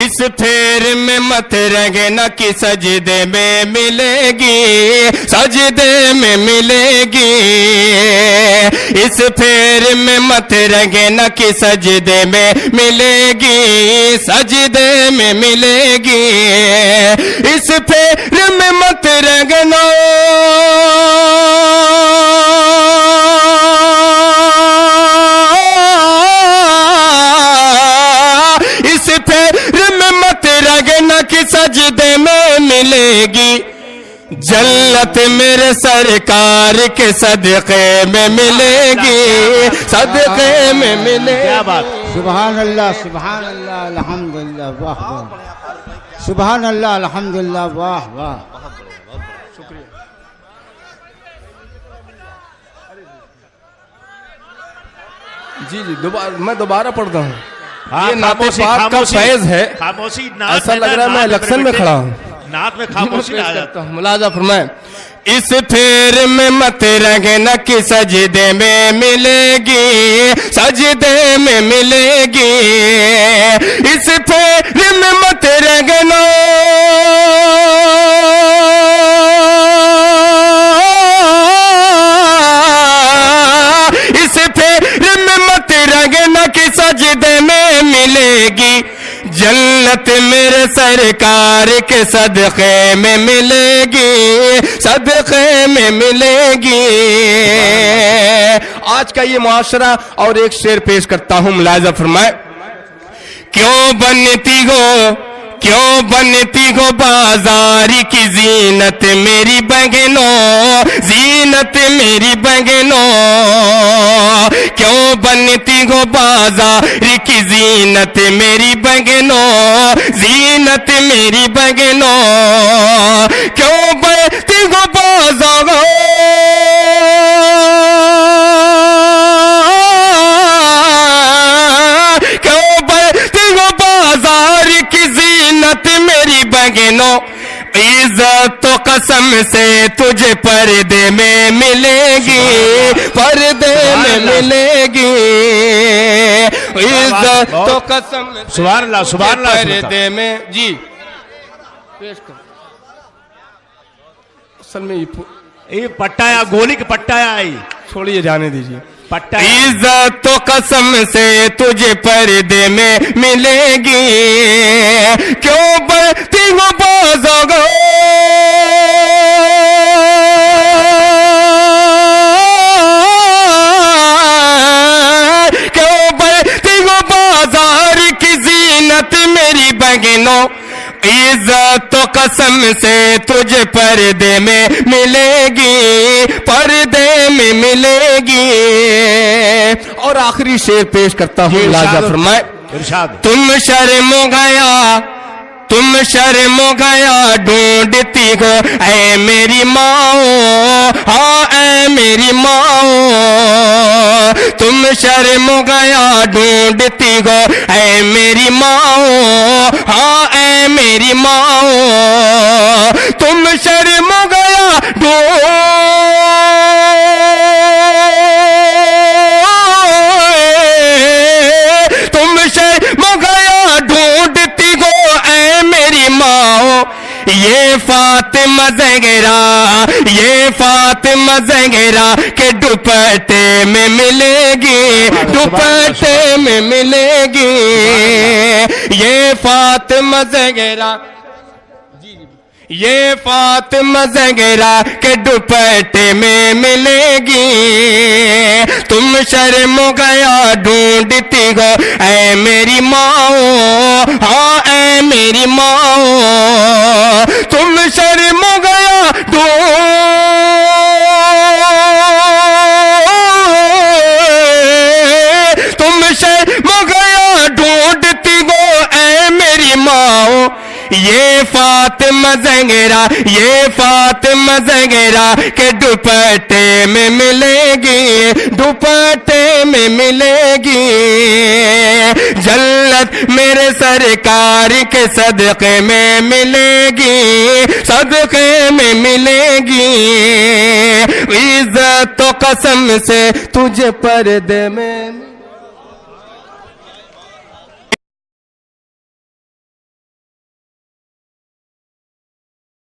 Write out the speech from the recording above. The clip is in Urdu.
اس پھیر میں مت رہنا کہ سجدے میں ملے گی، سجدے میں ملے گی۔ اس پھیر میں مت رہنا کہ سجدے میں ملے گی، سجدے میں ملے گی۔ اس پھیر میں مت رہنا کہ سجدے میں ملے گی، جنت میرے سرکار کے صدقے میں ملے گی، صدقے میں ملے گی۔ کیا بات! سبحان اللہ، سبحان اللہ، الحمدللہ، واہ واہ، سبحان اللہ، الحمدللہ، واہ واہ۔ شکریہ۔ جی میں دوبارہ پڑھتا ہوں۔ یہ نعت پاک کا فیض ہے، خاموشی، ایسا لگ رہا ہے میں الیکشن میں کھڑا ہوں۔ نعت میں خاموشی آ جاتا ہوں۔ ملاحظہ فرمائیں۔ اس پھیر میں مت رہنا کہ سجدے میں ملے گی، سجدے میں ملے گی۔ اس پھیر میں مت رہنا اس پھیر میں مت رہنا کہ سجدے میں ملے گی، جنت میرے سرکار کے صدقے میں ملے گی، صدقے میں ملے گی۔ آج کا یہ معاشرہ اور ایک شعر پیش کرتا ہوں، ملاحظہ فرمائے۔ کیوں بنتی ہو بازار کی زینت میری بہنوں، زینت میری بہنوں۔ کیوں بنتی ہو بازار کی زینت میری بہنوں، زینت میری بہنوں۔ کیوں بنتی ہو بازار میری بہنوں، عزت تو قسم سے تجھے پردے میں ملے گی، پردے میں ملے گی۔ عزت تو قسم سے سبحان اللہ، سبحان اللہ، پردے میں۔ جی پیش کر۔ اصل میں یہ پٹایا، گولی کی پٹایا آئی، چھوڑیے، جانے دیجیے۔ پٹایا۔ تو قسم سے تجھے پردے میں ملے گی، کیوں بڑھتی ہو بازار کیوں بڑھتی ہو بازار کی زینت میری بہنوں۔ عزت تو قسم سے تجھے پردے میں ملے گی، پردے میں ملے گی۔ اور آخری شعر پیش کرتا ہوں، ملاحظہ فرمائے۔ ارشاد۔ تم شرم ہو گیا ڈھونڈتی ہو اے میری ماں، ہاں اے میری ماں۔ تم شرم ہو گیا ڈھونڈتی ہو اے میری ماں، ہاں اے میری ماں۔ تم شرم ہو گیا تم شرم ہو گیا ڈھونڈتی ہو اے میری ماں۔ یہ فاطمہ زہرا کہ دوپٹے میں ملے گی، دوپٹے میں ملے گی۔ یہ فاطمہ زہرا کے دوپٹے میں ملے گی۔ تم شرم ہو گیا ڈھونڈتی ہو اے میری ماں، ہاں اے میری ماں۔ تم شرم ہو گیا ڈھونڈتی ہو اے میری ماں۔ یہ فاطمہ زہرا کے دوپٹے میں ملے گی، دوپٹے میں ملے گی۔ جنت میرے سرکار کے صدقے میں ملے گی، صدقے میں ملے گی۔ عزت تو قسم سے تجھے پردے میں